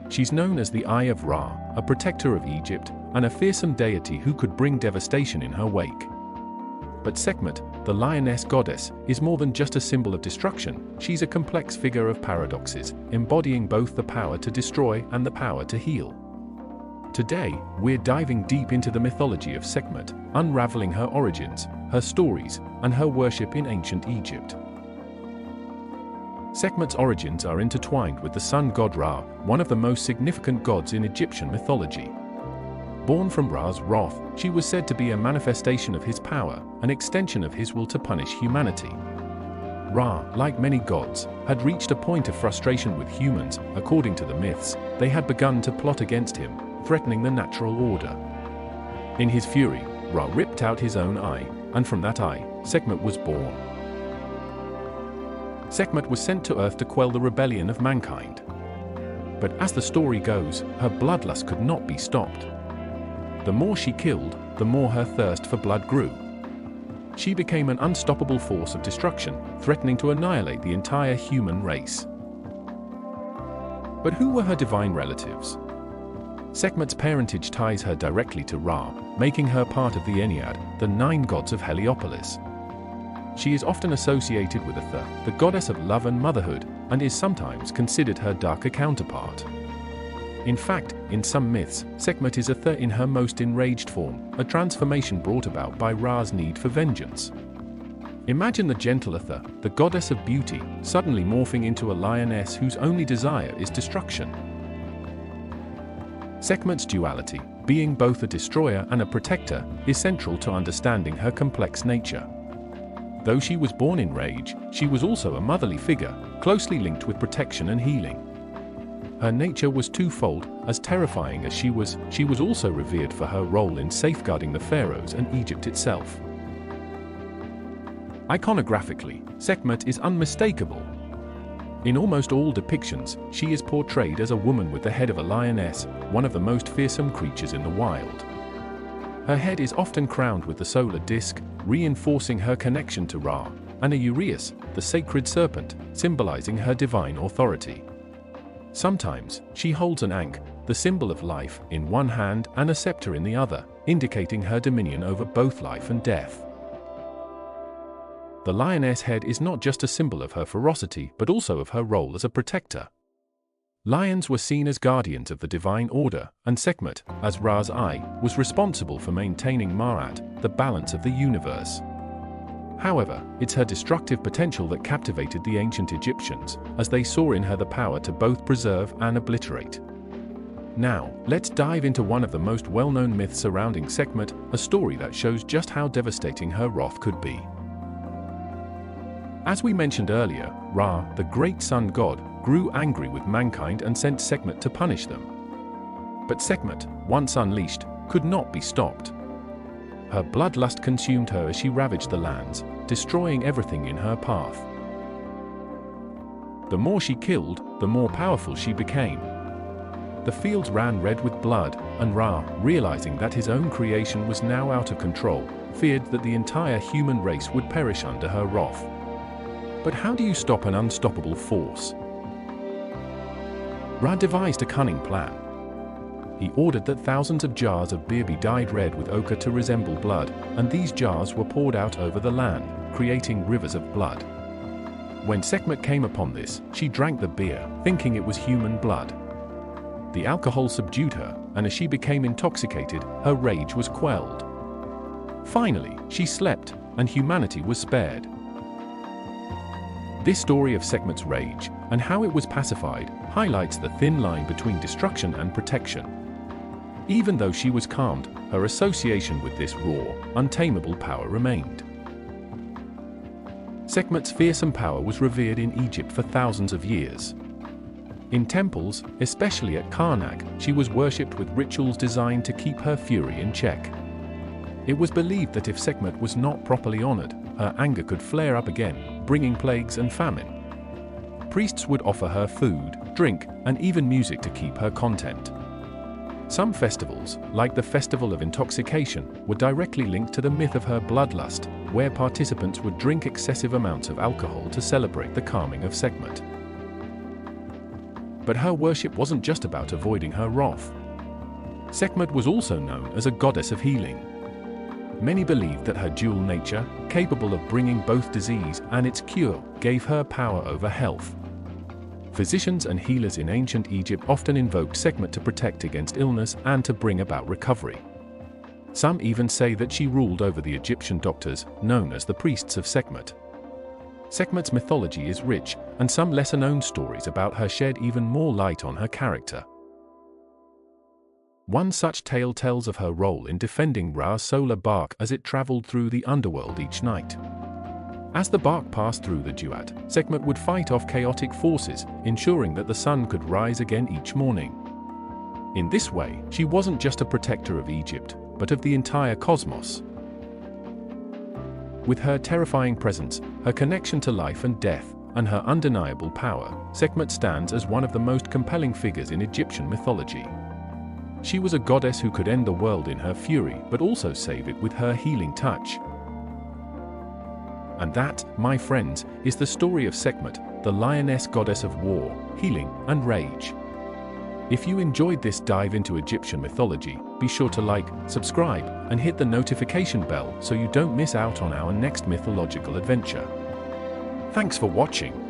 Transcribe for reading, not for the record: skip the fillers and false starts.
She's known as the Eye of Ra, a protector of Egypt, and a fearsome deity who could bring devastation in her wake. But Sekhmet, the lioness goddess, is more than just a symbol of destruction. She's a complex figure of paradoxes, embodying both the power to destroy and the power to heal. Today, we're diving deep into the mythology of Sekhmet, unraveling her origins, her stories, and her worship in ancient Egypt. Sekhmet's origins are intertwined with the sun god Ra, one of the most significant gods in Egyptian mythology. Born from Ra's wrath, she was said to be a manifestation of his power, an extension of his will to punish humanity. Ra, like many gods, had reached a point of frustration with humans. According to the myths, they had begun to plot against him, threatening the natural order. In his fury, Ra ripped out his own eye, and from that eye, Sekhmet was born. Sekhmet was sent to Earth to quell the rebellion of mankind. But as the story goes, her bloodlust could not be stopped. The more she killed, the more her thirst for blood grew. She became an unstoppable force of destruction, threatening to annihilate the entire human race. But who were her divine relatives? Sekhmet's parentage ties her directly to Ra, making her part of the Ennead, the 9 gods of Heliopolis. She is often associated with Atha, the goddess of love and motherhood, and is sometimes considered her darker counterpart. In fact, in some myths, Sekhmet is Atha in her most enraged form, a transformation brought about by Ra's need for vengeance. Imagine the gentle Atha, the goddess of beauty, suddenly morphing into a lioness whose only desire is destruction. Sekhmet's duality, being both a destroyer and a protector, is central to understanding her complex nature. Though she was born in rage, she was also a motherly figure, closely linked with protection and healing. Her nature was twofold. As terrifying as she was also revered for her role in safeguarding the pharaohs and Egypt itself. Iconographically, Sekhmet is unmistakable. In almost all depictions, she is portrayed as a woman with the head of a lioness, one of the most fearsome creatures in the wild. Her head is often crowned with the solar disk, reinforcing her connection to Ra, and a uraeus, the sacred serpent, symbolizing her divine authority. Sometimes, she holds an ankh, the symbol of life, in one hand and a scepter in the other, indicating her dominion over both life and death. The lioness head is not just a symbol of her ferocity but also of her role as a protector. Lions were seen as guardians of the divine order, and Sekhmet, as Ra's eye, was responsible for maintaining Ma'at, the balance of the universe. However, it's her destructive potential that captivated the ancient Egyptians, as they saw in her the power to both preserve and obliterate. Now, let's dive into one of the most well-known myths surrounding Sekhmet, a story that shows just how devastating her wrath could be. As we mentioned earlier, Ra, the great sun god, grew angry with mankind and sent Sekhmet to punish them. But Sekhmet, once unleashed, could not be stopped. Her bloodlust consumed her as she ravaged the lands, destroying everything in her path. The more she killed, the more powerful she became. The fields ran red with blood, and Ra, realizing that his own creation was now out of control, feared that the entire human race would perish under her wrath. But how do you stop an unstoppable force? Ra devised a cunning plan. He ordered that thousands of jars of beer be dyed red with ochre to resemble blood, and these jars were poured out over the land, creating rivers of blood. When Sekhmet came upon this, she drank the beer, thinking it was human blood. The alcohol subdued her, and as she became intoxicated, her rage was quelled. Finally, she slept, and humanity was spared. This story of Sekhmet's rage, and how it was pacified, highlights the thin line between destruction and protection. Even though she was calmed, her association with this raw, untamable power remained. Sekhmet's fearsome power was revered in Egypt for thousands of years. In temples, especially at Karnak, she was worshipped with rituals designed to keep her fury in check. It was believed that if Sekhmet was not properly honored, her anger could flare up again, bringing plagues and famine. Priests would offer her food, drink, and even music to keep her content. Some festivals, like the Festival of Intoxication, were directly linked to the myth of her bloodlust, where participants would drink excessive amounts of alcohol to celebrate the calming of Sekhmet. But her worship wasn't just about avoiding her wrath. Sekhmet was also known as a goddess of healing. Many believed that her dual nature, capable of bringing both disease and its cure, gave her power over health. Physicians and healers in ancient Egypt often invoked Sekhmet to protect against illness and to bring about recovery. Some even say that she ruled over the Egyptian doctors, known as the priests of Sekhmet. Sekhmet's mythology is rich, and some lesser-known stories about her shed even more light on her character. One such tale tells of her role in defending Ra's solar bark as it traveled through the underworld each night. As the bark passed through the duat, Sekhmet would fight off chaotic forces, ensuring that the sun could rise again each morning. In this way, she wasn't just a protector of Egypt, but of the entire cosmos. With her terrifying presence, her connection to life and death, and her undeniable power, Sekhmet stands as one of the most compelling figures in Egyptian mythology. She was a goddess who could end the world in her fury, but also save it with her healing touch. And that, my friends, is the story of Sekhmet, the lioness goddess of war, healing, and rage. If you enjoyed this dive into Egyptian mythology, be sure to like, subscribe, and hit the notification bell so you don't miss out on our next mythological adventure. Thanks for watching.